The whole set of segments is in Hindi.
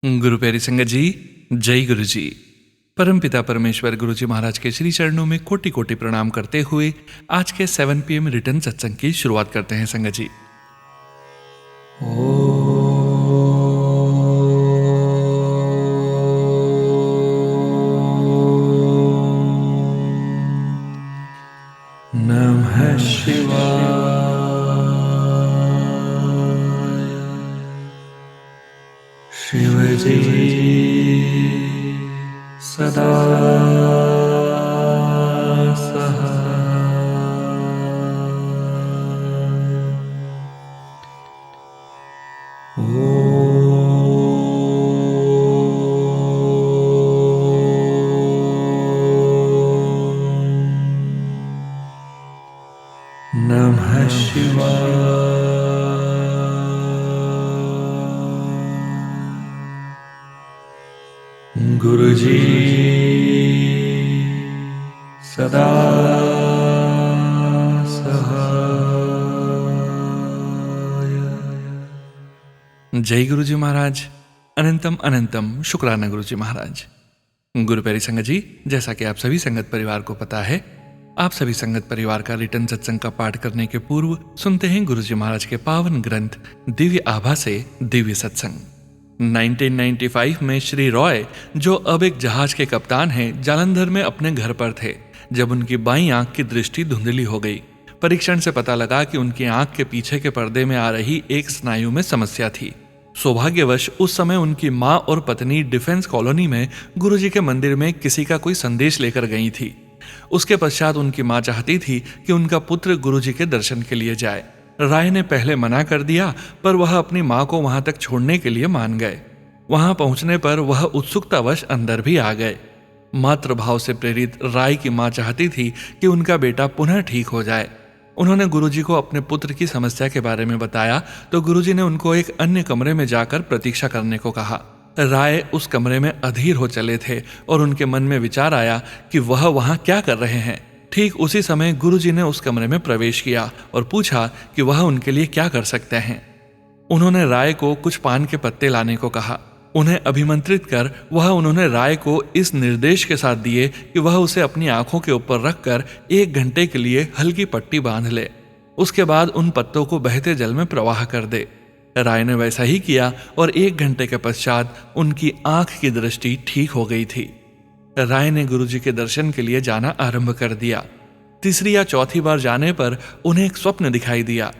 गुरु प्यारी संगत जी, जय गुरु जी। परमपिता परमेश्वर गुरु जी महाराज के श्री चरणों में कोटि कोटि प्रणाम करते हुए आज के 7 PM रिटर्न सत्संग की शुरुआत करते हैं संगत जी। नमः शिवाय। शिव जी सदा नमः शिवाय। गुरु जी सदा सहाय। जय गुरु जी महाराज। अनंतम अनंतम शुक्राना गुरु जी महाराज। गुरु प्यारी संगत जी, जैसा कि आप सभी संगत परिवार को पता है, आप सभी संगत परिवार का रिटर्न सत्संग का पाठ करने के पूर्व सुनते हैं गुरु जी महाराज के पावन ग्रंथ दिव्य आभा से दिव्य सत्संग। 1995 में श्री रॉय, जो अब एक जहाज के कप्तान हैं, जालंधर में अपने घर पर थे जब उनकी बाईं आंख की दृष्टि धुंधली हो गई। परीक्षण से पता लगा कि उनकी आंख के पीछे के पर्दे में आ रही एक स्नायु में समस्या थी। सौभाग्यवश उस समय उनकी माँ और पत्नी डिफेंस कॉलोनी में गुरुजी के मंदिर में किसी का कोई संदेश लेकर गई थी। उसके पश्चात उनकी माँ चाहती थी कि उनका पुत्र गुरुजी के दर्शन के लिए जाए। राय ने पहले मना कर दिया, पर वह अपनी माँ को वहां तक छोड़ने के लिए मान गए। वहां पहुंचने पर वह उत्सुकतावश अंदर भी आ गए। मातृभाव से प्रेरित राय की माँ चाहती थी कि उनका बेटा पुनः ठीक हो जाए। उन्होंने गुरुजी को अपने पुत्र की समस्या के बारे में बताया तो गुरुजी ने उनको एक अन्य कमरे में जाकर प्रतीक्षा करने को कहा। राय उस कमरे में अधीर हो चले थे और उनके मन में विचार आया कि वह वहां क्या कर रहे हैं। ठीक उसी समय गुरुजी ने उस कमरे में प्रवेश किया और पूछा कि वह उनके लिए क्या कर सकते हैं। उन्होंने राय को कुछ पान के पत्ते लाने को कहा। उन्हें अभिमंत्रित कर उन्होंने राय को इस निर्देश के साथ दिए कि वह उसे अपनी आंखों के ऊपर रखकर 1 घंटे के लिए हल्की पट्टी बांध ले। उसके बाद उन पत्तों को बहते जल में प्रवाह कर दे। राय ने वैसा ही किया और 1 घंटे के पश्चात उनकी आंख की दृष्टि ठीक हो गई थी। राय ने गुरुजी के दर्शन के लिए जाना आरंभ कर दिया। तीसरी या चौथी बार जाने पर उन्हें एक स्वप्न दिखाई दिया।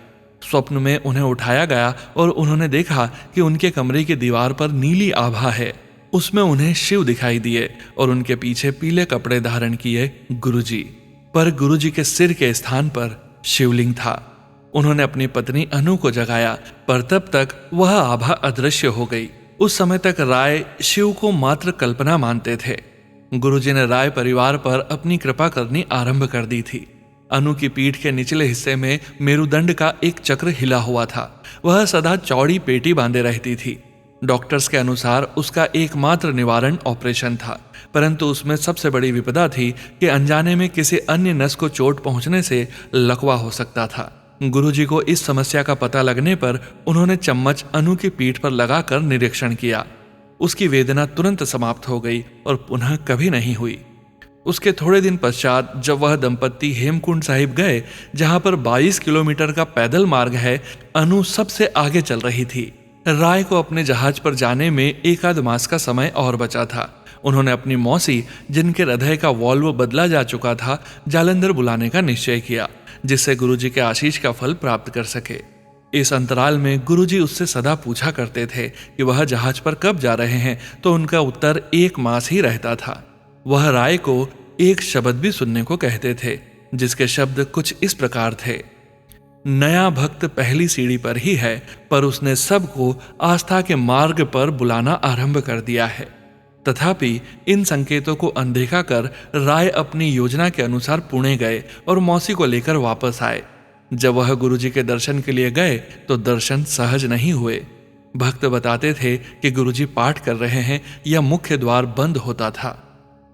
स्वप्न में उन्हें उठाया गया और उन्होंने देखा कि उनके कमरे की दीवार पर नीली आभा है। उसमें उन्हें शिव दिखाई दिए और उनके पीछे पीले कपड़े धारण किए गुरुजी, पर गुरुजी के सिर के स्थान पर शिवलिंग था। उन्होंने अपनी पत्नी अनु को जगाया, पर तब तक वह आभा अदृश्य हो गई। उस समय तक राय शिव को मात्र कल्पना मानते थे। गुरुजी ने राय परिवार पर अपनी कृपा करनी आरंभ कर दी थी। अनु की पीठ के निचले हिस्से में मेरुदंड का एक चक्र हिला हुआ था। वह सदा चौड़ी पेटी बांधे रहती थी। डॉक्टर्स के अनुसार उसका एकमात्र निवारण ऑपरेशन था, परंतु उसमें सबसे बड़ी विपदा थी कि अनजाने में किसी अन्य नस को चोट पहुंचने से लकवा हो सकता था। गुरुजी को इस समस्या का पता लगने पर उन्होंने चम्मच अनु की पीठ पर लगाकर निरीक्षण किया। उसकी वेदना तुरंत समाप्त हो गई और पुनः कभी नहीं हुई। उसके थोड़े दिन पश्चात जब वह दंपत्ति हेमकुंड साहिब गए, जहां पर 22 किलोमीटर का पैदल मार्ग है, अनु सबसे आगे चल रही थी। राय को अपने जहाज पर जाने में 1 आध मास का समय और बचा था। उन्होंने अपनी मौसी, जिनके हृदय का वॉल्व बदला जा चुका था, जालंधर बुलाने का निश्चय किया, जिससे गुरुजी के आशीष का फल प्राप्त कर सके। इस अंतराल में गुरुजी उससे सदा पूछा करते थे कि वह जहाज पर कब जा रहे हैं, तो उनका उत्तर 1 मास ही रहता था। वह राय को एक शब्द भी सुनने को कहते थे, जिसके शब्द कुछ इस प्रकार थे: नया भक्त पहली सीढ़ी पर ही है, पर उसने सबको आस्था के मार्ग पर बुलाना आरंभ कर दिया है। तथापि इन संकेतों को अनदेखा कर राय अपनी योजना के अनुसार पुणे गए और मौसी को लेकर वापस आए। जब वह गुरुजी के दर्शन के लिए गए तो दर्शन सहज नहीं हुए। भक्त बताते थे कि गुरुजी पाठ कर रहे हैं या मुख्य द्वार बंद होता था।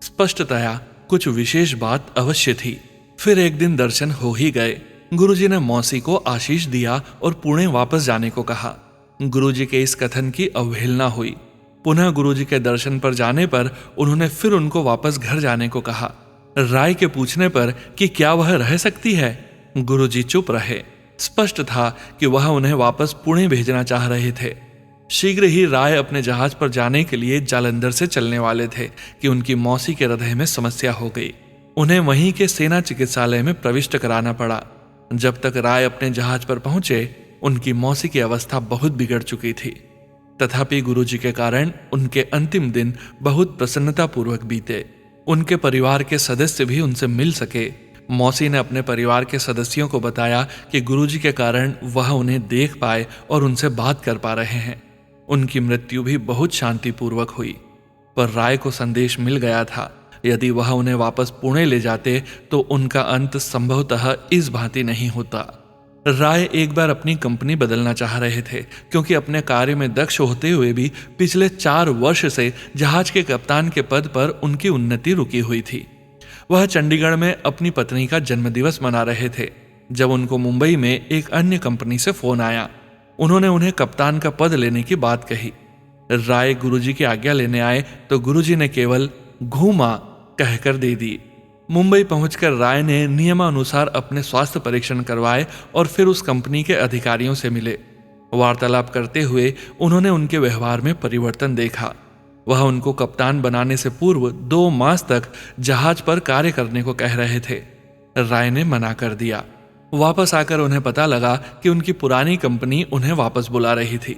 स्पष्टतया कुछ विशेष बात अवश्य थी। फिर एक दिन दर्शन हो ही गए। गुरुजी ने मौसी को आशीष दिया और पुणे वापस जाने को कहा। गुरुजी के इस कथन की अवहेलना हुई। पुनः गुरुजी के दर्शन पर जाने पर उन्होंने फिर उनको वापस घर जाने को कहा। राय के पूछने पर कि क्या वह रह सकती है, गुरुजी चुप रहे। स्पष्ट था कि वह उन्हें वापस पुणे भेजना चाह रहे थे। शीघ्र ही राय अपने जहाज पर जाने के लिए जालंधर से चलने वाले थे कि उनकी मौसी के हृदय में समस्या हो गई। उन्हें वहीं के सेना चिकित्सालय में प्रविष्ट कराना पड़ा। जब तक राय अपने जहाज पर पहुंचे, उनकी मौसी की अवस्था बहुत बिगड़ चुकी थी। तथापि गुरुजी के कारण उनके अंतिम दिन बहुत प्रसन्नतापूर्वक बीते। उनके परिवार के सदस्य भी उनसे मिल सके। मौसी ने अपने परिवार के सदस्यों को बताया कि गुरुजी के कारण वह उन्हें देख पाए और उनसे बात कर पा रहे हैं। उनकी मृत्यु भी बहुत शांतिपूर्वक हुई। पर राय को संदेश मिल गया था, यदि वह उन्हें वापस पुणे ले जाते तो उनका अंत संभवतः इस भांति नहीं होता। राय एक बार अपनी कंपनी बदलना चाह रहे थे, क्योंकि अपने कार्य में दक्ष होते हुए भी पिछले 4 वर्ष से जहाज के कप्तान के पद पर उनकी उन्नति रुकी हुई थी। वह चंडीगढ़ में अपनी पत्नी का जन्मदिवस मना रहे थे जब उनको मुंबई में एक अन्य कंपनी से फोन आया। उन्होंने उन्हें कप्तान का पद लेने की बात कही। राय गुरुजी की आज्ञा लेने आए तो गुरुजी ने केवल घूमा कहकर दे दी। मुंबई पहुंचकर राय ने नियमानुसार अपने स्वास्थ्य परीक्षण करवाए और फिर उस कंपनी के अधिकारियों से मिले। वार्तालाप करते हुए उन्होंने उनके व्यवहार में परिवर्तन देखा। वह उनको कप्तान बनाने से पूर्व 2 मास तक जहाज पर कार्य करने को कह रहे थे। राय ने मना कर दिया। वापस आकर उन्हें पता लगा कि उनकी पुरानी कंपनी उन्हें वापस बुला रही थी।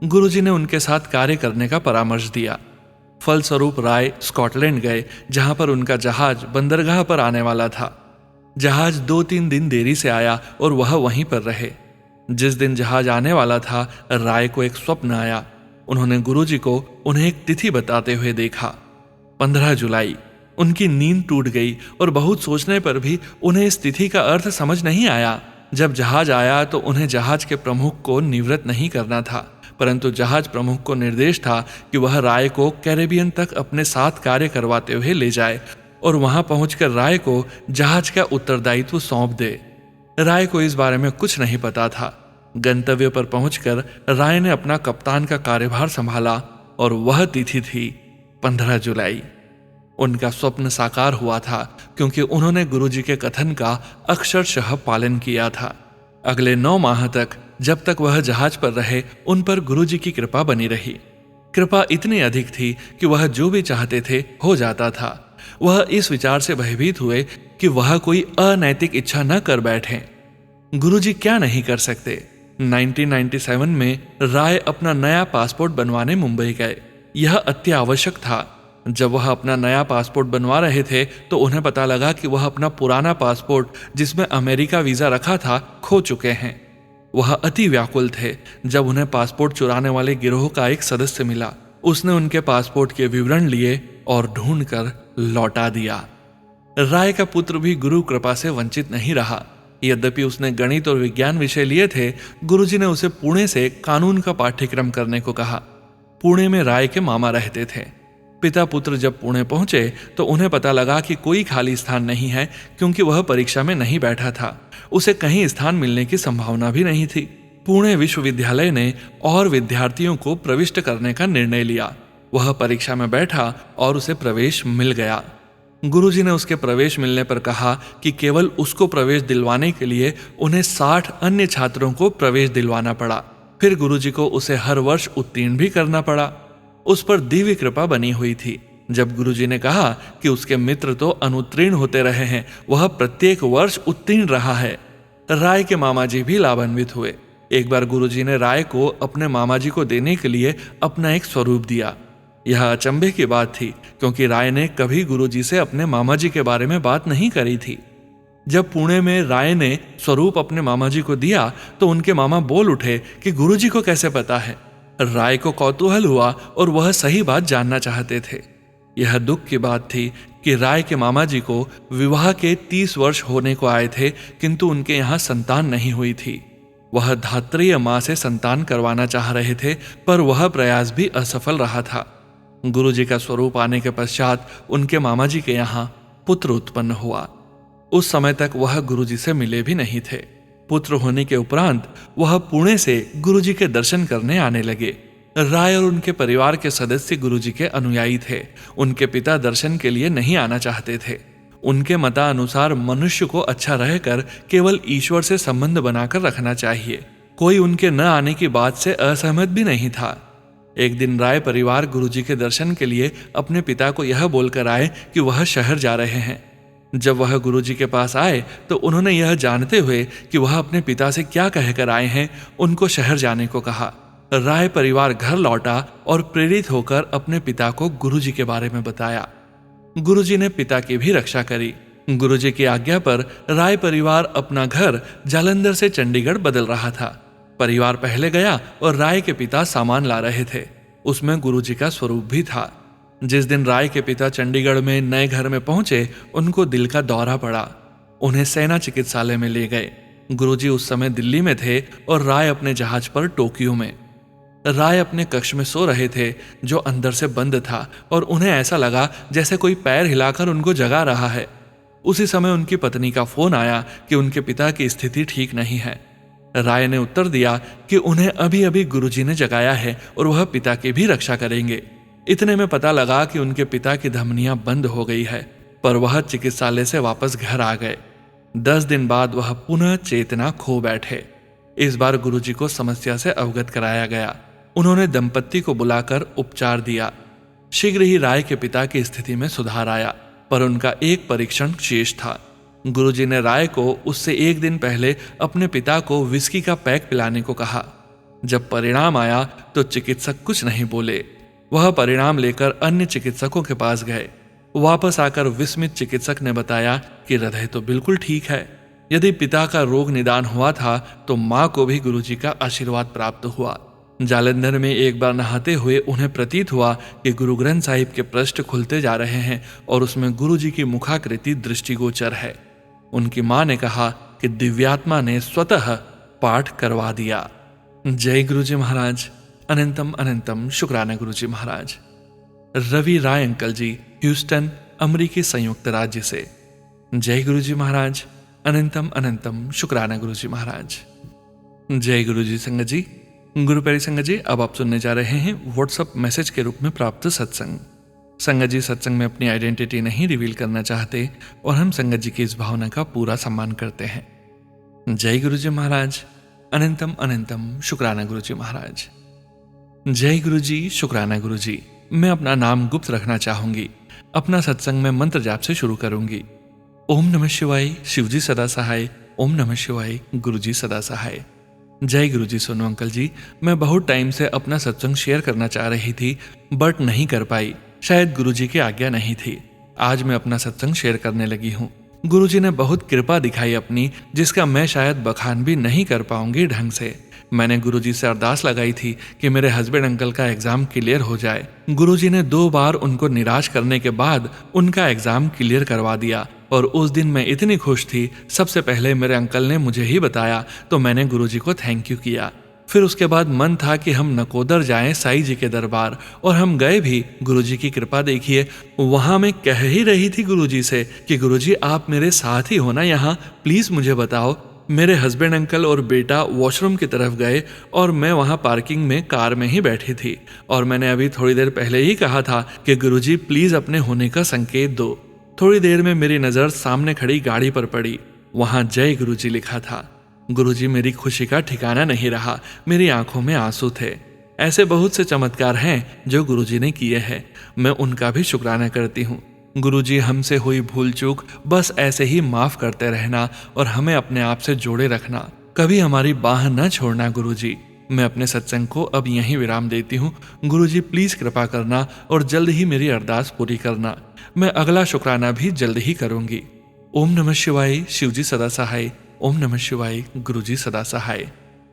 गुरुजी ने उनके साथ कार्य करने का परामर्श दिया। फलस्वरूप राय स्कॉटलैंड गए, जहां पर उनका जहाज बंदरगाह पर आने वाला था। जहाज 2-3 दिन देरी से आया और वह वहीं पर रहे। जिस दिन जहाज आने वाला था, राय को एक स्वप्न आया। उन्होंने गुरुजी को उन्हें एक तिथि बताते हुए देखा, 15 जुलाई। उनकी नींद टूट गई और बहुत सोचने पर भी उन्हें इस तिथि का अर्थ समझ नहीं आया। जब जहाज आया तो उन्हें जहाज के प्रमुख को निवृत्त नहीं करना था, परंतु जहाज प्रमुख को निर्देश था कि वह राय को कैरेबियन तक अपने साथ कार्य करवाते हुए ले जाए और वहां पहुंचकर राय को जहाज का उत्तरदायित्व सौंप दे। राय को इस बारे में कुछ नहीं पता था। गंतव्य पर पहुंचकर राय ने अपना कप्तान का कार्यभार संभाला और वह तिथि थी 15 जुलाई। उनका स्वप्न साकार हुआ था, क्योंकि उन्होंने गुरुजी के कथन का अक्षरशः पालन किया था। अगले 9 माह तक, जब तक वह जहाज पर रहे, उन पर गुरुजी की कृपा बनी रही। कृपा इतनी अधिक थी कि वह जो भी चाहते थे हो जाता था। वह इस विचार से भयभीत हुए कि वह कोई अनैतिक इच्छा न कर बैठे। गुरुजी क्या नहीं कर सकते। 1997 में राय अपना नया पासपोर्ट बनवाने मुंबई गए। यह अति आवश्यक था। जब वह अपना नया पासपोर्ट बनवा रहे थे तो उन्हें पता लगा कि वह अपना पुराना पासपोर्ट, जिसमें अमेरिका वीजा रखा था, खो चुके हैं। वह अति व्याकुल थे। जब उन्हें पासपोर्ट चुराने वाले गिरोह का एक सदस्य मिला, उसने उनके पासपोर्ट के विवरण लिए और ढूंढकर लौटा दिया। राय का पुत्र भी गुरु कृपा से वंचित नहीं रहा। यद्यपि उसने गणित और विज्ञान विषय लिए थे, गुरुजी ने उसे पुणे से कानून का पाठ्यक्रम करने को कहा। पुणे में राय के मामा रहते थे। पिता पुत्र जब पुणे पहुंचे तो उन्हें पता लगा कि कोई खाली स्थान नहीं है, क्योंकि वह परीक्षा में नहीं बैठा था। उसे कहीं स्थान मिलने की संभावना भी नहीं थी। पुणे विश्वविद्यालय ने और विद्यार्थियों को प्रविष्ट करने का निर्णय लिया। वह परीक्षा में बैठा और उसे प्रवेश मिल गया। गुरुजी ने उसके प्रवेश मिलने पर कहा कि केवल उसको प्रवेश दिलवाने के लिए उन्हें 60 अन्य छात्रों को प्रवेश दिलवाना पड़ा। फिर गुरुजी को उसे हर वर्ष उत्तीर्ण भी करना पड़ा। उस पर दिव्य कृपा बनी हुई थी। जब गुरुजी ने कहा कि उसके मित्र तो अनुत्तीर्ण होते रहे हैं, वह प्रत्येक वर्ष उत्तीर्ण रहा है, राय के मामा जी भी लाभान्वित हुए। एक बार गुरुजी ने राय को अपने मामा जी को देने के लिए अपना एक स्वरूप दिया। यह अचंभे की बात थी, क्योंकि राय ने कभी गुरुजी से अपने मामा जी के बारे में बात नहीं करी थी। जब पुणे में राय ने स्वरूप अपने मामा जी को दिया तो उनके मामा बोल उठे कि गुरुजी को कैसे पता है। राय को कौतूहल हुआ और वह सही बात जानना चाहते थे। यह दुख की बात थी कि राय के मामा जी को विवाह के 30 वर्ष होने को आए थे, किंतु उनके यहाँ संतान नहीं हुई थी। वह धात्रीय मां से संतान करवाना चाह रहे थे, पर वह प्रयास भी असफल रहा था। गुरुजी का स्वरूप आने के पश्चात उनके मामा जी के यहाँ पुत्र उत्पन्न हुआ। उस समय तक वह गुरुजी से मिले भी नहीं थे। पुत्र होने के उपरांत वह पुणे से गुरुजी के दर्शन करने आने लगे। राय और उनके परिवार के सदस्य गुरुजी के अनुयायी थे। उनके पिता दर्शन के लिए नहीं आना चाहते थे। उनके मतानुसार मनुष्य को अच्छा रहकर केवल ईश्वर से संबंध बनाकर रखना चाहिए। कोई उनके न आने की बात से असहमत भी नहीं था। एक दिन राय परिवार गुरुजी के दर्शन के लिए अपने पिता को यह बोलकर आए कि वह शहर जा रहे हैं। जब वह गुरुजी के पास आए तो उन्होंने यह जानते हुए कि वह अपने पिता से क्या कहकर आए हैं, उनको शहर जाने को कहा। राय परिवार घर लौटा और प्रेरित होकर अपने पिता को गुरुजी के बारे में बताया। गुरुजी ने पिता की भी रक्षा करी। गुरुजी की आज्ञा पर राय परिवार अपना घर जालंधर से चंडीगढ़ बदल रहा था। परिवार पहले गया और राय के पिता सामान ला रहे थे। उसमें गुरुजी का स्वरूप भी था। जिस दिन राय के पिता चंडीगढ़ में नए घर में पहुंचे, उनको दिल का दौरा पड़ा। उन्हें सेना चिकित्सालय में ले गए। गुरुजी उस समय दिल्ली में थे और राय अपने जहाज पर टोक्यो में। राय अपने कक्ष में सो रहे थे जो अंदर से बंद था और उन्हें ऐसा लगा जैसे कोई पैर हिलाकर उनको जगा रहा है। उसी समय उनकी पत्नी का फोन आया कि उनके पिता की स्थिति ठीक नहीं है। राय ने उत्तर दिया कि उन्हें अभी अभी गुरुजी ने जगाया है और वह पिता की भी रक्षा करेंगे। इतने में पता लगा कि उनके पिता की धमनियां बंद हो गई है, पर वह चिकित्सालय से वापस घर आ गए। 10 दिन बाद वह पुनः चेतना खो बैठे। इस बार गुरुजी को समस्या से अवगत कराया गया। उन्होंने दंपत्ति को बुलाकर उपचार दिया। शीघ्र ही राय के पिता की स्थिति में सुधार आया, पर उनका एक परीक्षण शेष था। गुरुजी ने राय को उससे एक दिन पहले अपने पिता को विस्की का पैक पिलाने को कहा। जब परिणाम आया तो चिकित्सक कुछ नहीं बोले। वह परिणाम लेकर अन्य चिकित्सकों के पास गए। वापस आकर विस्मित चिकित्सक ने बताया कि हृदय तो बिल्कुल ठीक है। यदि पिता का रोग निदान हुआ था तो मां को भी गुरुजी का आशीर्वाद प्राप्त हुआ। जालंधर में एक बार नहाते हुए उन्हें प्रतीत हुआ कि गुरु ग्रंथ साहिब के पृष्ठ खुलते जा रहे हैं और उसमें गुरुजी की मुखाकृति दृष्टिगोचर है। उनकी मां ने कहा कि दिव्यात्मा ने स्वतः पाठ करवा दिया। जय गुरुजी महाराज। अनंतम अनंतम शुक्राना गुरुजी महाराज। रवि राय अंकल जी, ह्यूस्टन, अमेरिकी संयुक्त राज्य से। जय गुरुजी महाराज। अनंतम अनंतम शुक्राना गुरुजी महाराज। जय गुरुजी संगत जी। गुरु प्यारी संगत जी, अब आप सुनने जा रहे हैं व्हाट्सएप मैसेज के रूप में प्राप्त सत्संग। संगत जी सत्संग में अपनी आइडेंटिटी नहीं रिवील करना चाहते और हम संगत जी की इस भावना का पूरा सम्मान करते हैं। जय गुरुजी महाराज। अनंतम अनंतम शुक्राना गुरुजी महाराज। जय गुरुजी, शुक्राना गुरुजी। मैं अपना नाम गुप्त रखना चाहूंगी। अपना सत्संग में मंत्र जाप से शुरू करूंगी। ओम नमः शिवाय, शिवजी सदा सहाय। ओम नमः शिवाय, गुरुजी सदा सहाय। जय गुरुजी। सोनू अंकल जी, मैं बहुत टाइम से अपना सत्संग शेयर करना चाह रही थी बट नहीं कर पाई। शायद गुरुजी की आज्ञा नहीं थी। आज मैं अपना सत्संग शेयर करने लगी हूँ। गुरुजी ने बहुत कृपा दिखाई अपनी, जिसका मैं शायद बखान भी नहीं कर पाऊंगी ढंग से। मैंने गुरुजी से अरदास लगाई थी कि मेरे हस्बैंड अंकल का एग्जाम क्लियर हो जाए। गुरुजी ने 2 बार उनको निराश करने के बाद उनका एग्जाम क्लियर करवा दिया और उस दिन मैं इतनी खुश थी। सबसे पहले मेरे अंकल ने मुझे ही बताया तो मैंने गुरुजी को थैंक यू किया। फिर उसके बाद मन था कि हम नकोदर जाएं साईं जी के दरबार, और हम गए भी। गुरुजी की कृपा देखिए, वहां मैं कह ही रही थी गुरुजी से कि गुरुजी आप मेरे साथ ही हो ना यहाँ, प्लीज मुझे बताओ। मेरे हस्बैंड अंकल और बेटा वॉशरूम की तरफ गए और मैं वहां पार्किंग में कार में ही बैठी थी, और मैंने अभी थोड़ी देर पहले ही कहा था कि गुरुजी प्लीज अपने होने का संकेत दो। थोड़ी देर में मेरी नजर सामने खड़ी गाड़ी पर पड़ी। वहां जय गुरुजी लिखा था। गुरुजी मेरी खुशी का ठिकाना नहीं रहा। मेरी आंखों में आंसू थे। ऐसे बहुत से चमत्कार हैं जो गुरुजी ने किए हैं। मैं उनका भी शुक्राना करती हूँ। गुरुजी, हमसे हुई भूल चूक बस ऐसे ही माफ करते रहना और हमें अपने आप से जोड़े रखना। कभी हमारी बाह न छोड़ना गुरुजी। मैं अपने सत्संग को अब यहीं विराम देती हूँ। गुरुजी प्लीज कृपा करना और जल्द ही मेरी अरदास पूरी करना। मैं अगला शुक्राना भी जल्द ही करूंगी। ओम नमः शिवाय, शिवजी सदा सहाय। ओम नमः शिवाय, गुरुजी सदा सहाय।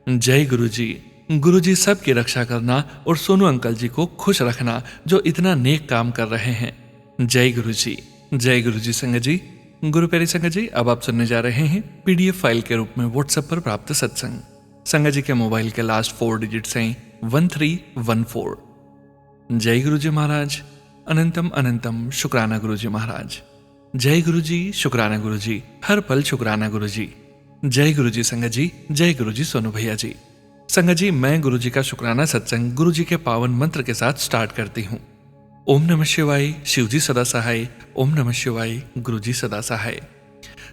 जय गुरुजी। गुरुजी सबकी रक्षा करना और सोनू अंकल जी को खुश रखना जो इतना नेक काम कर रहे हैं। जय गुरुजी। जय गुरुजी संगत जी। गुरु प्यारी संगत जी, अब आप सुनने जा रहे हैं PDF फाइल के रूप में व्हाट्सएप पर प्राप्त सत्संग। संगत जी के मोबाइल के लास्ट 4 डिजिट्स हैं 1314। जय गुरुजी महाराज। अनंतम अनंतम शुक्राना गुरुजी महाराज। जय गुरुजी, शुक्राना गुरुजी। हर पल शुक्राना गुरुजी। जय गुरुजी संगत जी। जय गुरुजी सोनू भैया जी। संगत जी, मैं गुरु जी का शुक्राना सत्संग गुरु जी के पावन मंत्र के साथ स्टार्ट करती हूँ। ओम नमः शिवाय, शिव जी सदा सहाय। ओम नमः शिवाय, गुरु जी सदा सहाय।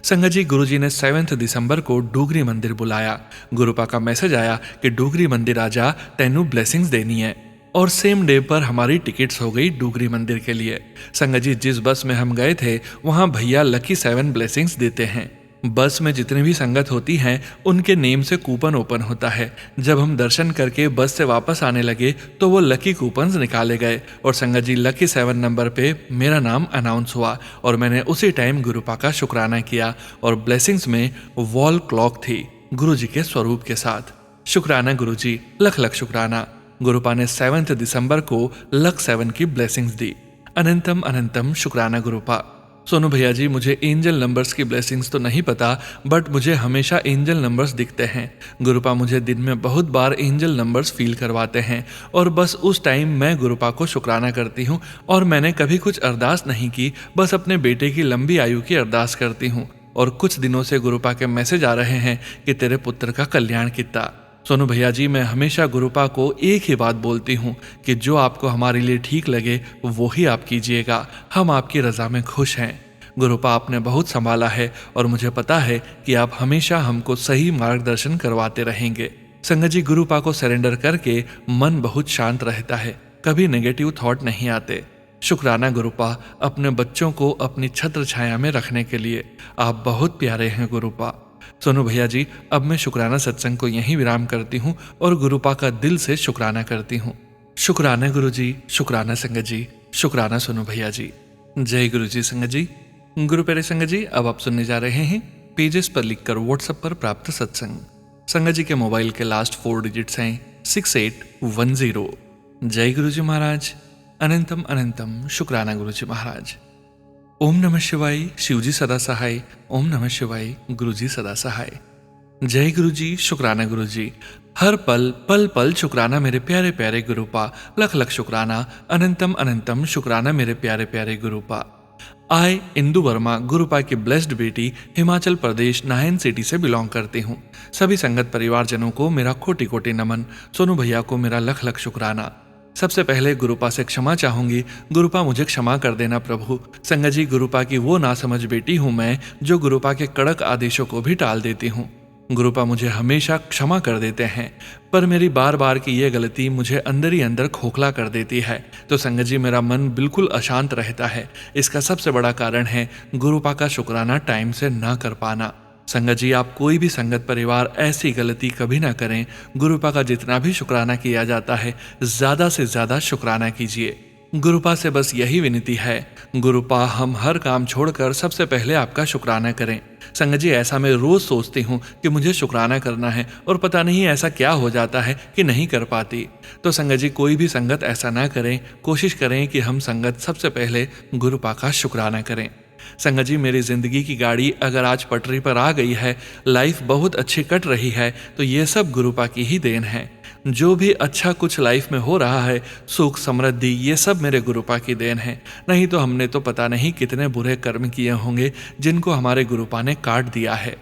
संगत जी, गुरु जी ने 7 दिसंबर को डोगरी मंदिर बुलाया। गुरुपा का मैसेज आया कि डोगरी मंदिर आजा, तेनू ब्लेसिंग्स देनी है। और सेम डे पर हमारी टिकट्स हो गई डोगरी मंदिर के लिए। संगत जी, जिस बस में हम गए थे वहां भैया लकी 7 ब्लेसिंग्स देते हैं। बस में जितनी भी संगत होती हैं उनके नेम से कूपन ओपन होता है। जब हम दर्शन करके बस से वापस आने लगे तो वो लकी कूपन्स निकाले गए और संगत जी लकी 7 नंबर पे मेरा नाम अनाउंस हुआ और मैंने उसी टाइम गुरुपा का शुक्राना किया और ब्लेसिंग्स में वॉल क्लॉक थी गुरु जी के स्वरूप के साथ। शुक्राना गुरु जी, लख लख शुक्राना। गुरुपा ने 7 दिसंबर को लक 7 की ब्लेसिंग्स दी। अनंतम अनंतम शुक्राना गुरुपा। सोनू भैया जी, मुझे एंजल नंबर्स की ब्लेसिंग्स तो नहीं पता, बट मुझे हमेशा एंजल नंबर्स दिखते हैं। गुरुपा मुझे दिन में बहुत बार एंजल नंबर्स फील करवाते हैं और बस उस टाइम मैं गुरुपा को शुक्राना करती हूँ और मैंने कभी कुछ अरदास नहीं की, बस अपने बेटे की लंबी आयु की अरदास करती हूँ। और कुछ दिनों से गुरुपा के मैसेज आ रहे हैं कि तेरे पुत्र का कल्याण कितना। सोनू भैया जी, मैं हमेशा गुरुपा को एक ही बात बोलती हूँ कि जो आपको हमारे लिए ठीक लगे वो ही आप कीजिएगा, हम आपकी रजा में खुश हैं। गुरुपा आपने बहुत संभाला है और मुझे पता है कि आप हमेशा हमको सही मार्गदर्शन करवाते रहेंगे। संगत जी, गुरुपा को सरेंडर करके मन बहुत शांत रहता है, कभी नेगेटिव थॉट नहीं आते। शुक्राना गुरुपा, अपने बच्चों को अपनी छत्र छाया में रखने के लिए। आप बहुत प्यारे हैं गुरुपा। सोनू भैया जी, अब मैं शुक्राना सत्संग को यहीं विराम करती हूँ और गुरुपा का दिल से शुक्राना करती हूँ। शुक्राना गुरु जी, शुक्राना संगत जी, शुक्राना सोनू भैया जी। जय गुरु जी। संगत जी, गुरु प्यारे संगत जी, अब आप सुनने जा रहे हैं पेजेस पर लिखकर व्हाट्सएप पर प्राप्त सत्संग। संगत जी के मोबाइल के लास्ट 4 डिजिट्स हैं 6810। जय गुरु जी महाराज। अनंतम अनंतम शुक्राना गुरु जी महाराज। ओम नमः शिवाय, शिव जी सदा सहाय। ओम नमः शिवाय, गुरु जी सदा सहाय। जय गुरु जी, शुक्राना गुरु जी। हर पल पल पल शुक्राना मेरे प्यारे प्यारे गुरुपा, लख लख शुक्राना। अनंतम अनंतम शुक्राना मेरे प्यारे प्यारे गुरुपा। आई इंदु वर्मा, गुरुपा की ब्लेस्ड बेटी, हिमाचल प्रदेश नाहन सिटी से बिलोंग करती हूँ। सभी संगत परिवारजनों को मेरा कोटि कोटि नमन। सोनू भैया को मेरा लख लख शुक्राना। सबसे पहले गुरुपा से क्षमा चाहूंगी। गुरुपा मुझे क्षमा कर देना प्रभु। संगत जी, गुरुपा की वो नासमझ बेटी हूँ मैं जो गुरुपा के कड़क आदेशों को भी टाल देती हूँ। गुरुपा मुझे हमेशा क्षमा कर देते हैं, पर मेरी बार बार की ये गलती मुझे अंदर ही अंदर खोखला कर देती है। तो संगत जी, मेरा मन बिल्कुल अशांत रहता है। इसका सबसे बड़ा कारण है गुरुपा का शुक्राना टाइम से ना कर पाना। संगत जी, आप कोई भी संगत परिवार ऐसी गलती कभी ना करें। गुरुपा का जितना भी शुक्राना किया जाता है ज्यादा से ज्यादा शुक्राना कीजिए। गुरुपा से बस यही विनती है, गुरुपा हम हर काम छोड़कर सबसे पहले आपका शुक्राना करें। संगत जी, ऐसा मैं रोज सोचती हूँ कि मुझे शुक्राना करना है और पता नहीं ऐसा क्या हो जाता है कि नहीं कर पाती। तो संगत जी, कोई भी संगत ऐसा ना करें। कोशिश करें कि हम संगत सबसे पहले गुरुपा का शुक्राना करें। संगत जी, मेरी जिंदगी की गाड़ी अगर आज पटरी पर आ गई है, लाइफ बहुत अच्छी कट रही है, तो ये सब गुरुपा की ही देन है। जो भी अच्छा कुछ लाइफ में हो रहा है, सुख समृद्धि, ये सब मेरे गुरुपा की देन है। नहीं तो हमने तो पता नहीं कितने बुरे कर्म किए होंगे जिनको हमारे गुरुपा ने काट दिया है।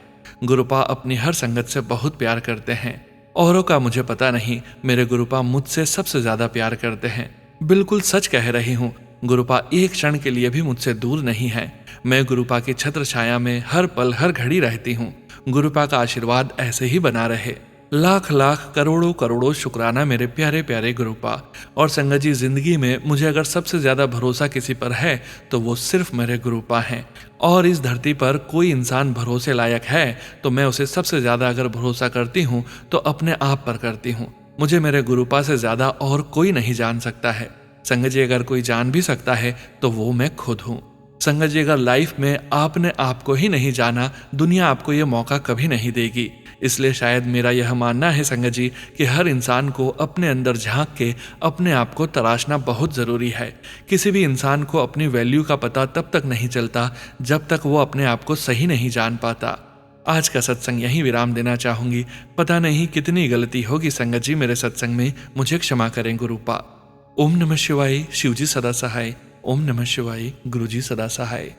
गुरुपा अपनी हर संगत से बहुत प्यार करते हैं। औरों का मुझे पता नहीं, मेरे गुरुपा मुझसे सबसे ज्यादा प्यार करते हैं। बिल्कुल सच कह रही हूँ, गुरुपा एक क्षण के लिए भी मुझसे दूर नहीं है। मैं गुरुपा की छत्र छाया में हर पल हर घड़ी रहती हूँ। गुरुपा का आशीर्वाद ऐसे ही बना रहे। लाख लाख करोड़ों करोड़ों शुक्राना मेरे प्यारे प्यारे गुरुपा। और संगत जी, जिंदगी में मुझे अगर सबसे ज्यादा भरोसा किसी पर है तो वो सिर्फ मेरे गुरुपा हैं। और इस धरती पर कोई इंसान भरोसे लायक है तो मैं उसे सबसे ज्यादा अगर भरोसा करती हूँ तो अपने आप पर करती हूँ। मुझे मेरे गुरुपा से ज्यादा और कोई नहीं जान सकता है। संगत जी, अगर कोई जान भी सकता है तो वो मैं खुद हूँ। संगत जी, अगर लाइफ में आपने आपको ही नहीं जाना, दुनिया आपको ये मौका कभी नहीं देगी। इसलिए शायद मेरा यह मानना है संगत जी कि हर इंसान को अपने अंदर झांक के अपने आप को तराशना बहुत ज़रूरी है। किसी भी इंसान को अपनी वैल्यू का पता तब तक नहीं चलता जब तक वो अपने आप को सही नहीं जान पाता। आज का सत्संग यहीं विराम देना चाहूंगी। पता नहीं कितनी गलती होगी संगत जी मेरे सत्संग में, मुझे क्षमा करें गुरुपा। ओम नमः शिवाय, शिव जी सदा सहाय। ओम नमः शिवाय, गुरु जी सदा सहाय।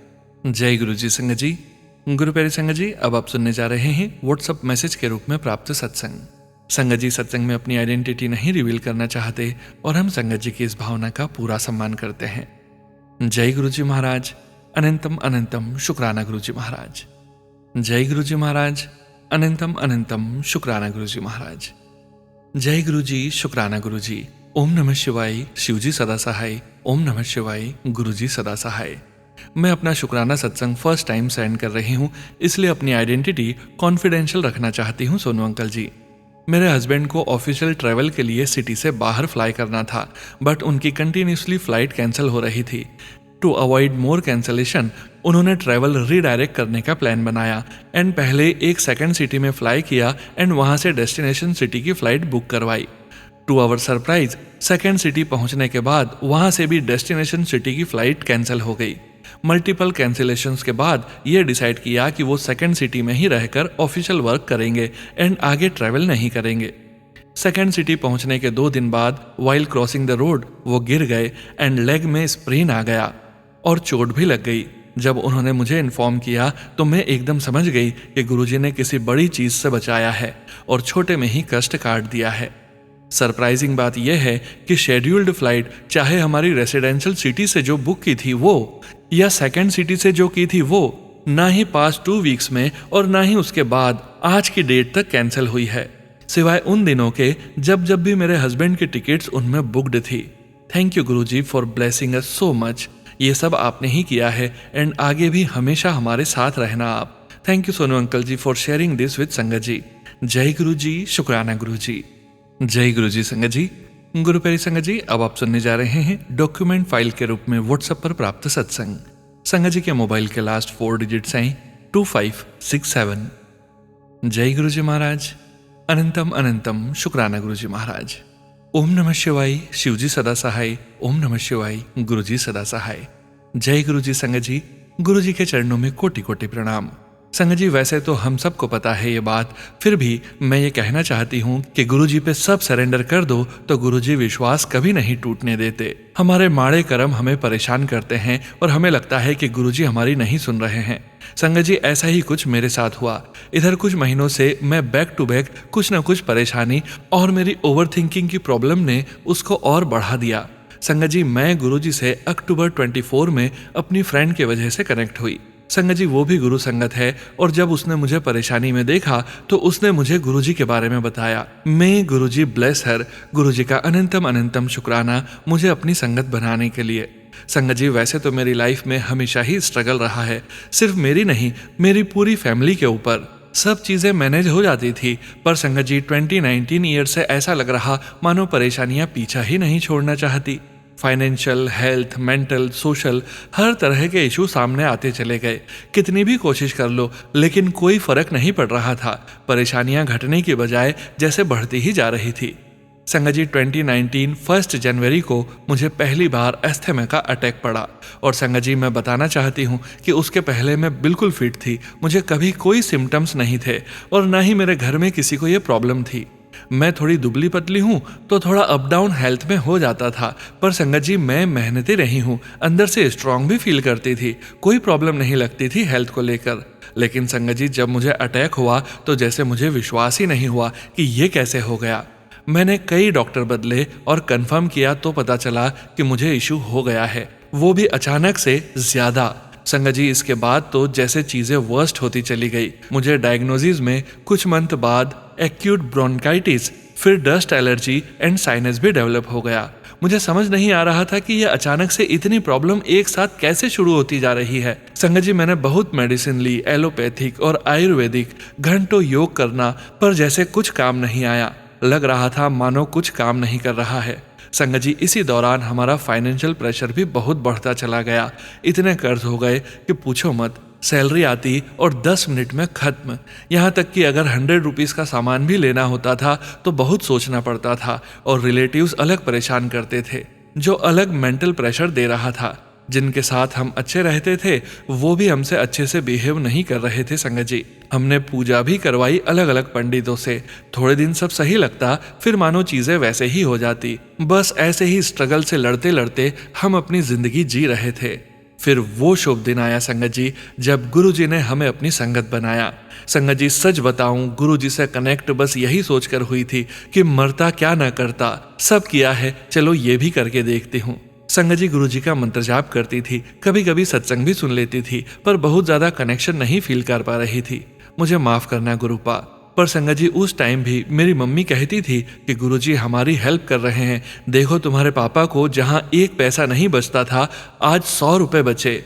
जय गुरु जी। संगत जी, गुरु प्यारे संगत जी, अब आप सुनने जा रहे हैं व्हाट्सएप मैसेज के रूप में प्राप्त सत्संग। संगत जी सत्संग में अपनी आइडेंटिटी नहीं रिवील करना चाहते और हम संगत जी की इस भावना का पूरा सम्मान करते हैं। जय गुरु जी महाराज। अनंतम अनंतम शुक्राना गुरु जी महाराज। जय गुरु जी महाराज। अनंतम अनंतम शुक्राना गुरु जी महाराज। जय गुरु जी शुक्राना गुरु जी। ओम नमः शिवाय। शिव जी सदा सहाय। ओम नमः शिवाय। गुरु जी सदा सहाय। मैं अपना शुक्राना सत्संग फर्स्ट टाइम सेंड कर रही हूँ, इसलिए अपनी आइडेंटिटी कॉन्फिडेंशियल रखना चाहती हूँ सोनू अंकल जी। मेरे हस्बैंड को ऑफिशियल ट्रैवल के लिए सिटी से बाहर फ्लाई करना था, बट उनकी कंटिन्यूसली फ्लाइट कैंसिल हो रही थी। टू अवॉइड मोर कैंसलेशन उन्होंने ट्रैवल रीडायरेक्ट करने का प्लान बनाया एंड पहले एक सेकंड सिटी में फ्लाई किया एंड वहां से डेस्टिनेशन सिटी की फ्लाइट बुक करवाई। To our surprise second city पहुंचने के बाद वहां से भी डेस्टिनेशन सिटी की फ्लाइट कैंसिल हो गई। मल्टीपल कैंसिलेशंस के बाद ये डिसाइड किया कि वो सेकंड सिटी में ही रहकर ऑफिशियल वर्क करेंगे एंड आगे ट्रैवल नहीं करेंगे। सेकंड सिटी पहुंचने के 2 दिन बाद वाइल क्रॉसिंग द रोड वो गिर गए एंड लेग में स्प्रेन आ गया और चोट भी लग गई। जब उन्होंने मुझे इन्फॉर्म किया तो मैं एकदम समझ गई कि गुरुजी ने किसी बड़ी चीज से बचाया है और छोटे में ही कष्ट काट दिया है। सरप्राइजिंग बात यह है कि शेड्यूल्ड फ्लाइट चाहे हमारी रेसिडेंशियल सिटी से जो बुक की थी वो या सेकंड सिटी से जो की थी वो ना ही पास्ट 2 वीक्स में और ना ही उसके बाद आज की डेट तक कैंसिल हुई है, सिवाय उन दिनों के जब जब भी मेरे हस्बैंड की टिकट्स उनमें बुक्ड थी। Thank you Guruji for blessing us so much. ये सब आपने ही किया है एंड आगे भी हमेशा हमारे साथ रहना आप। Thank you Sonu uncle ji for sharing this with Sangat ji. जय गुरु जी शुक्राना गुरु जी। जय गुरु जी संगत जी। गुरु प्यारी संगत जी, अब आप सुनने जा रहे हैं डॉक्यूमेंट फाइल के रूप में व्हाट्सएप पर प्राप्त सत्संग। संगत जी के मोबाइल के लास्ट 4 डिजिट्स हैं 2567। जय गुरु जी महाराज। अनंतम अनंतम शुक्राना गुरु जी महाराज। ओम नमः शिवाय। शिव जी सदा सहाय। ओम नमः शिवाय। गुरु जी सदा सहाय। जय गुरु जी संगत जी। गुरु जी के चरणों में कोटि कोटि प्रणाम। संगत जी, वैसे तो हम सबको पता है ये बात, फिर भी मैं ये कहना चाहती हूँ कि गुरु जी पे सब सरेंडर कर दो तो गुरु जी विश्वास कभी नहीं टूटने देते। हमारे माड़े कर्म हमें परेशान करते हैं और हमें लगता है कि गुरु जी हमारी नहीं सुन रहे हैं। संगत जी, ऐसा ही कुछ मेरे साथ हुआ। इधर कुछ महीनों से मैं बैक टू बैक कुछ न कुछ परेशानी और मेरी ओवर थिंकिंग की प्रॉब्लम ने उसको और बढ़ा दिया। संगत जी, मैं गुरु जी से अक्टूबर 24 में अपनी फ्रेंड के वजह से कनेक्ट हुई। संगत जी, वो भी गुरु संगत है और जब उसने मुझे परेशानी में देखा तो उसने मुझे गुरुजी के बारे में बताया। मैं गुरुजी ब्लेस हर। गुरुजी का अनंतम अनंतम शुक्राना मुझे अपनी संगत बनाने के लिए। संगत जी, वैसे तो मेरी लाइफ में हमेशा ही स्ट्रगल रहा है, सिर्फ मेरी नहीं मेरी पूरी फैमिली के ऊपर। सब चीजें मैनेज हो जाती थी, पर संगत जी 20-19 ईयर से ऐसा लग रहा मानो परेशानियां पीछा ही नहीं छोड़ना चाहती। फाइनेंशियल, हेल्थ, मेंटल, सोशल हर तरह के इशू सामने आते चले गए। कितनी भी कोशिश कर लो लेकिन कोई फर्क नहीं पड़ रहा था। परेशानियां घटने की बजाय जैसे बढ़ती ही जा रही थी। संगत जी 2019 1 जनवरी को मुझे पहली बार अस्थमा का अटैक पड़ा और संगत जी मैं बताना चाहती हूँ कि उसके पहले मैं बिल्कुल फिट थी। मुझे कभी कोई सिम्टम्स नहीं थे और ना ही मेरे घर में किसी को ये प्रॉब्लम थी। मैं थोड़ी दुबली पतली हूँ तो थोड़ा अप डाउन हेल्थ में हो जाता था, पर संगत जी मैं मेहनती रही हूँ, अंदर से स्ट्रांग भी फील करती थी, कोई प्रॉब्लम नहीं लगती थी हेल्थ को लेकर। लेकिन संगत जी जब मुझे अटैक हुआ तो जैसे मुझे विश्वास ही नहीं हुआ कि ये कैसे हो गया। मैंने कई डॉक्टर बदले और कंफर्म किया तो पता चला कि मुझे इशू हो गया है, वो भी अचानक से ज्यादा। संगत जी इसके बाद तो जैसे चीजें वर्स्ट होती चली गई। मुझे डायग्नोसिस में कुछ मंथ बाद एक्यूट ब्रोंकाइटिस, फिर डस्ट एलर्जी एंड साइनस भी डेवलप हो गया। मुझे समझ नहीं आ रहा था कि यह अचानक से इतनी प्रॉब्लम एक साथ कैसे शुरू होती जा रही है। संगत जी मैंने बहुत मेडिसिन ली, एलोपैथिक और आयुर्वेदिक, घंटों योग करना, पर जैसे कुछ काम नहीं आया। लग रहा था मानो कुछ काम नहीं कर रहा है। संगत जी इसी दौरान हमारा फाइनेंशियल प्रेशर भी बहुत बढ़ता चला गया। इतने कर्ज हो गए कि पूछो मत। सैलरी आती और 10 मिनट में खत्म। यहाँ तक कि अगर 100 रुपीज़ का सामान भी लेना होता था तो बहुत सोचना पड़ता था और रिलेटिव्स अलग परेशान करते थे, जो अलग मेंटल प्रेशर दे रहा था। जिनके साथ हम अच्छे रहते थे वो भी हमसे अच्छे से बिहेव नहीं कर रहे थे। संगत जी हमने पूजा भी करवाई अलग अलग पंडितों से। थोड़े दिन सब सही लगता, फिर मानो चीजें वैसे ही हो जाती। बस ऐसे ही स्ट्रगल से लड़ते लड़ते हम अपनी जिंदगी जी रहे थे। फिर वो शुभ दिन आया संगत जी, जब गुरुजी ने हमें अपनी संगत बनाया। संगत जी सच बताऊं, गुरुजी से कनेक्ट बस यही सोचकर हुई थी कि मरता क्या ना करता, सब किया है, चलो ये भी करके देखती हूँ। संगत जी गुरुजी का मंत्र जाप करती थी, कभी कभी सत्संग भी सुन लेती थी, पर बहुत ज्यादा कनेक्शन नहीं फील कर पा रही थी। मुझे माफ करना गुरुपा। पर संगत जी उस टाइम भी मेरी मम्मी कहती थी कि गुरुजी हमारी हेल्प कर रहे हैं, देखो तुम्हारे पापा को जहां एक पैसा नहीं बचता था, आज 100 रुपए बचे,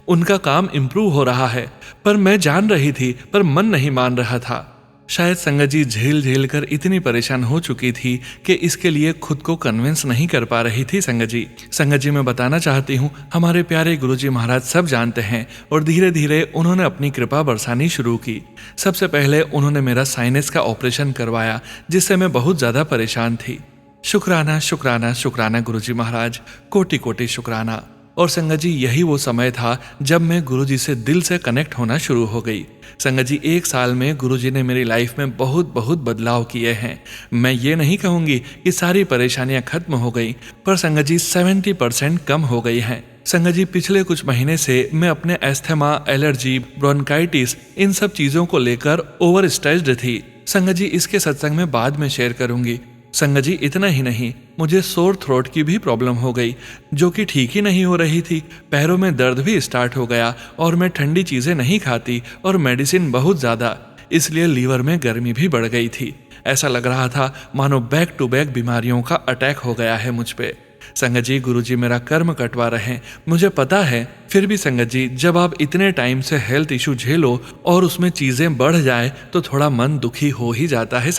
उनका काम इम्प्रूव हो रहा है। पर मैं जान रही थी, पर मन नहीं मान रहा था। शायद संगत जी झेल झेल कर इतनी परेशान हो चुकी थी कि इसके लिए खुद को कन्विंस नहीं कर पा रही थी। संगत जी मैं बताना चाहती हूँ, हमारे प्यारे गुरुजी महाराज सब जानते हैं और धीरे धीरे उन्होंने अपनी कृपा बरसानी शुरू की। सबसे पहले उन्होंने मेरा साइनस का ऑपरेशन करवाया, जिससे मैं बहुत ज्यादा परेशान थी। शुक्राना शुक्राना शुक्राना गुरुजी महाराज, कोटि कोटि शुक्राना। और संगत जी यही वो समय था जब मैं गुरुजी से दिल से कनेक्ट होना शुरू हो गई। संगत जी 1 साल में गुरुजी ने मेरी लाइफ में बहुत बहुत बदलाव किए हैं। मैं ये नहीं कहूँगी कि सारी परेशानियां खत्म हो गई, पर संगत जी 70% कम हो गई हैं। संगत जी पिछले कुछ महीने से मैं अपने एस्थमा, एलर्जी, ब्रोंकाइटिस इन सब चीज़ों को लेकर ओवर स्ट्रेस्ड थी। संगत जी इसके सत्संग में बाद में शेयर करूंगी। संगत जी इतना ही नहीं, मुझे सोर थ्रोट की भी प्रॉब्लम हो गई, जो कि ठीक ही नहीं हो रही थी। पैरों में दर्द भी स्टार्ट हो गया और मैं ठंडी चीज़ें नहीं खाती और मेडिसिन बहुत ज़्यादा, इसलिए लीवर में गर्मी भी बढ़ गई थी। ऐसा लग रहा था मानो बैक टू बैक बीमारियों का अटैक हो गया है मुझ पे। संगत जी गुरुजी मेरा कर्म कटवा रहे हैं, मुझे पता है। फिर भी संगत जी जब आप इतने टाइम से हेल्थ इशू झेलो और उसमें चीज़ें बढ़ जाए तो थोड़ा मन दुखी हो ही जाता है।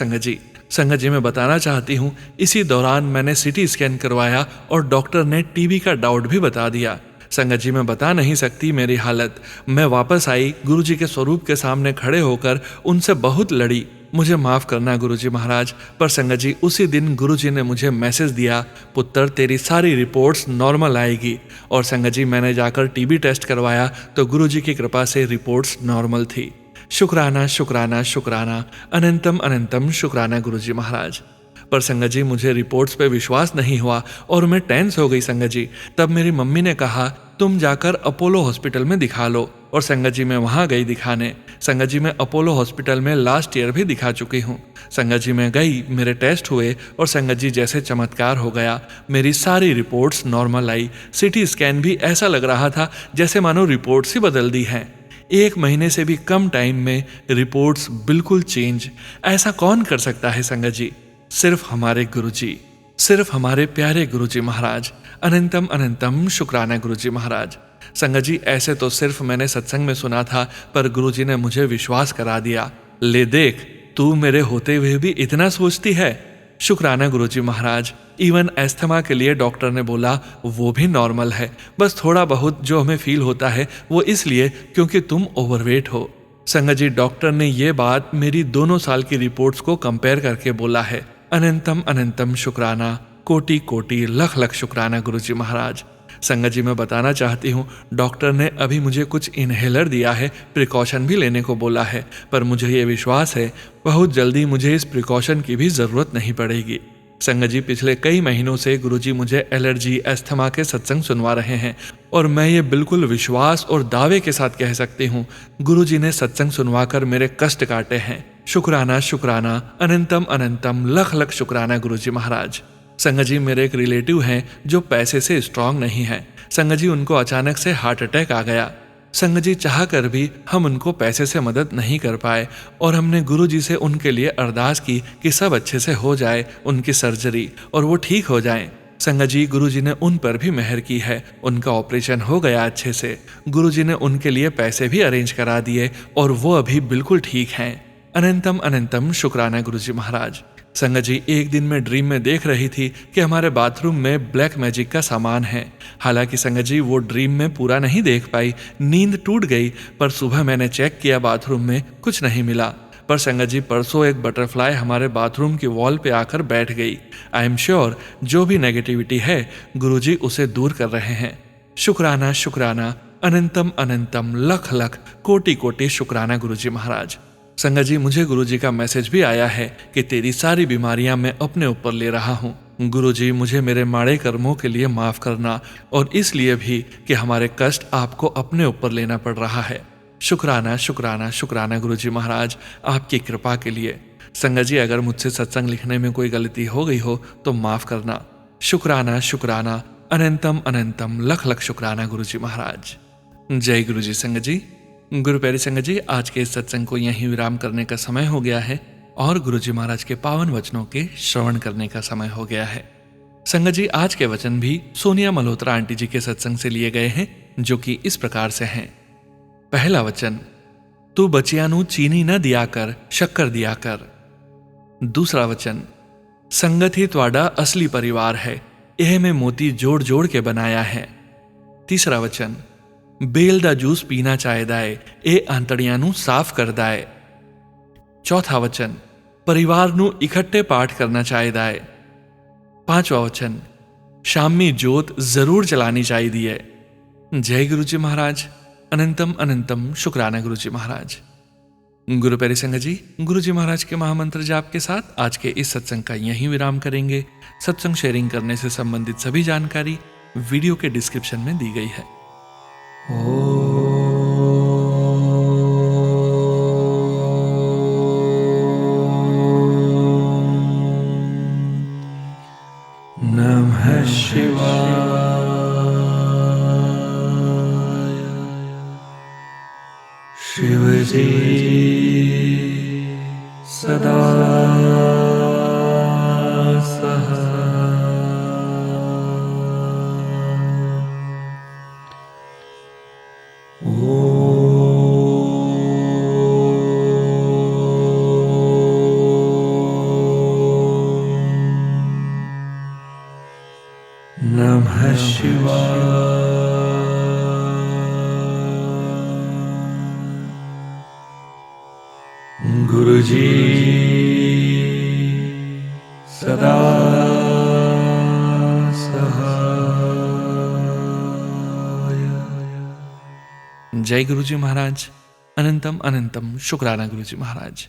संगत जी मैं बताना चाहती हूँ, इसी दौरान मैंने सिटी स्कैन करवाया और डॉक्टर ने टीबी का डाउट भी बता दिया। संगत जी मैं बता नहीं सकती मेरी हालत। मैं वापस आई, गुरुजी के स्वरूप के सामने खड़े होकर उनसे बहुत लड़ी, मुझे माफ करना गुरुजी महाराज। पर संगत जी उसी दिन गुरुजी ने मुझे मैसेज दिया, पुत्र तेरी सारी रिपोर्ट्स नॉर्मल आएगी। और संगत जी मैंने जाकर टीबी टेस्ट करवाया तो गुरुजी की कृपा से रिपोर्ट्स नॉर्मल थी। शुक्राना शुक्राना शुक्राना, अनंतम अनंतम शुक्राना गुरुजी महाराज। पर संगत जी मुझे रिपोर्ट्स पे विश्वास नहीं हुआ और मैं टेंस हो गई संगत जी। तब मेरी मम्मी ने कहा तुम जाकर अपोलो हॉस्पिटल में दिखा लो। और संगत जी मैं वहाँ गई दिखाने। संगत जी मैं अपोलो हॉस्पिटल में लास्ट ईयर भी दिखा चुकी हूँ। संगत जी मैं गई, मेरे टेस्ट हुए और संगत जी जैसे चमत्कार हो गया, मेरी सारी रिपोर्ट्स नॉर्मल आई। सिटी स्कैन भी ऐसा लग रहा था जैसे मानो रिपोर्ट्स ही बदल दी हैं। 1 महीने से भी कम टाइम में रिपोर्ट्स बिल्कुल चेंज। ऐसा कौन कर सकता है संगत जी? सिर्फ हमारे गुरुजी, सिर्फ हमारे प्यारे गुरुजी महाराज। अनंतम अनंतम शुक्राना गुरुजी महाराज। संगत जी ऐसे तो सिर्फ मैंने सत्संग में सुना था, पर गुरुजी ने मुझे विश्वास करा दिया। ले देख, तू मेरे होते हुए भी इतना सोचती है। शुक्राना गुरुजी महाराज। इवन एस्थमा के लिए डॉक्टर ने बोला वो भी नॉर्मल है, बस थोड़ा बहुत जो हमें फील होता है वो इसलिए क्योंकि तुम ओवरवेट हो। संगत जी डॉक्टर ने ये बात मेरी दोनों साल की रिपोर्ट्स को कंपेयर करके बोला है। अनंतम अनंतम शुक्राना, कोटि कोटि लख लख शुक्राना गुरुजी महाराज। संगत जी मैं बताना चाहती हूँ, डॉक्टर ने अभी मुझे कुछ इनहेलर दिया है, प्रिकॉशन भी लेने को बोला है, पर मुझे ये विश्वास है बहुत जल्दी मुझे इस प्रिकॉशन की भी ज़रूरत नहीं पड़ेगी। संगत जी पिछले कई महीनों से गुरुजी मुझे एलर्जी, एस्थमा के सत्संग सुनवा रहे हैं और मैं ये बिल्कुल विश्वास और दावे के साथ कह सकती हूँ, गुरुजी ने सत्संग सुनवाकर मेरे कष्ट काटे हैं। शुक्राना शुक्राना, अनंतम अनंतम लख लख शुक्राना गुरुजी महाराज। संगत जी मेरे एक रिलेटिव हैं जो पैसे से स्ट्रांग नहीं है। संगत जी उनको अचानक से हार्ट अटैक आ गया। संगत जी चाह कर भी हम उनको पैसे से मदद नहीं कर पाए और हमने गुरुजी से उनके लिए अरदास की कि सब अच्छे से हो जाए उनकी सर्जरी और वो ठीक हो जाएं। संगत जी गुरुजी ने उन पर भी मेहर की है, उनका ऑपरेशन हो गया अच्छे से। गुरुजी ने उनके लिए पैसे भी अरेंज करा दिए और वो अभी बिल्कुल ठीक हैं। अनंतम अनंतम शुक्राना गुरुजी महाराज। संगत जी एक दिन मैं ड्रीम में देख रही थी कि हमारे बाथरूम में ब्लैक मैजिक का सामान है। हालांकि संगत जी वो ड्रीम में पूरा नहीं देख पाई, नींद टूट गई, पर सुबह मैंने चेक किया बाथरूम में कुछ नहीं मिला। पर संगत जी परसों एक बटरफ्लाई हमारे बाथरूम की वॉल पे आकर बैठ गई। आई एम श्योर जो भी नेगेटिविटी है गुरुजी उसे दूर कर रहे हैं। शुक्राना शुक्राना, अनंतम अनंतम लख लख कोटि कोटि शुक्राना गुरुजी महाराज। संगत जी मुझे गुरुजी का मैसेज भी आया है कि तेरी सारी बीमारियां मैं अपने ऊपर ले रहा हूँ। गुरुजी मुझे मेरे माड़े कर्मों के लिए माफ करना और इसलिए भी कि हमारे कष्ट आपको अपने ऊपर लेना पड़ रहा है। शुक्राना शुक्राना शुक्राना गुरुजी महाराज, आपकी कृपा के लिए। संगत जी, अगर मुझसे सत्संग लिखने में कोई गलती हो गई हो तो माफ करना। शुक्राना शुक्राना, अनंतम अनंतम, लख लख शुक्राना गुरुजी महाराज। जय गुरुजी। संगत जी, गुरु प्यारी संगत जी, आज के इस सत्संग को यहीं विराम करने का समय हो गया है और गुरुजी महाराज के पावन वचनों के श्रवण करने का समय हो गया है। संगत जी, आज के वचन भी सोनिया मल्होत्रा आंटी जी के सत्संग से लिए गए हैं, जो कि इस प्रकार से हैं। पहला वचन, तू बचियां नू चीनी न दिया कर, शक्कर दिया कर। दूसरा वचन, संगत ही त्वाडा असली परिवार है, यह में मोती जोड़ जोड़ के बनाया है। तीसरा वचन, बेल दा जूस पीना चाहदा है, ए आंतड़ियां नू साफ करदा है। चौथा वचन, परिवार नू इकट्ठे पाठ करना चाहदा है। पांचवा वचन, शामी जोत जरूर जलानी चाहिए है। जय गुरुजी महाराज। अनंतम अनंतम शुक्राना गुरुजी महाराज। गुरु प्यारी संगत जी, गुरुजी महाराज के महामंत्र जाप के साथ आज के इस सत्संग का यहीं विराम करेंगे। सत्संग शेयरिंग करने से संबंधित सभी जानकारी वीडियो के डिस्क्रिप्शन में दी गई है। नमः शिवाय। शिवजी सदा नमः शिवाय। गुरुजी सदा सहाय। जय गुरुजी महाराज। अनंतम अनंतम शुक्राना गुरुजी महाराज।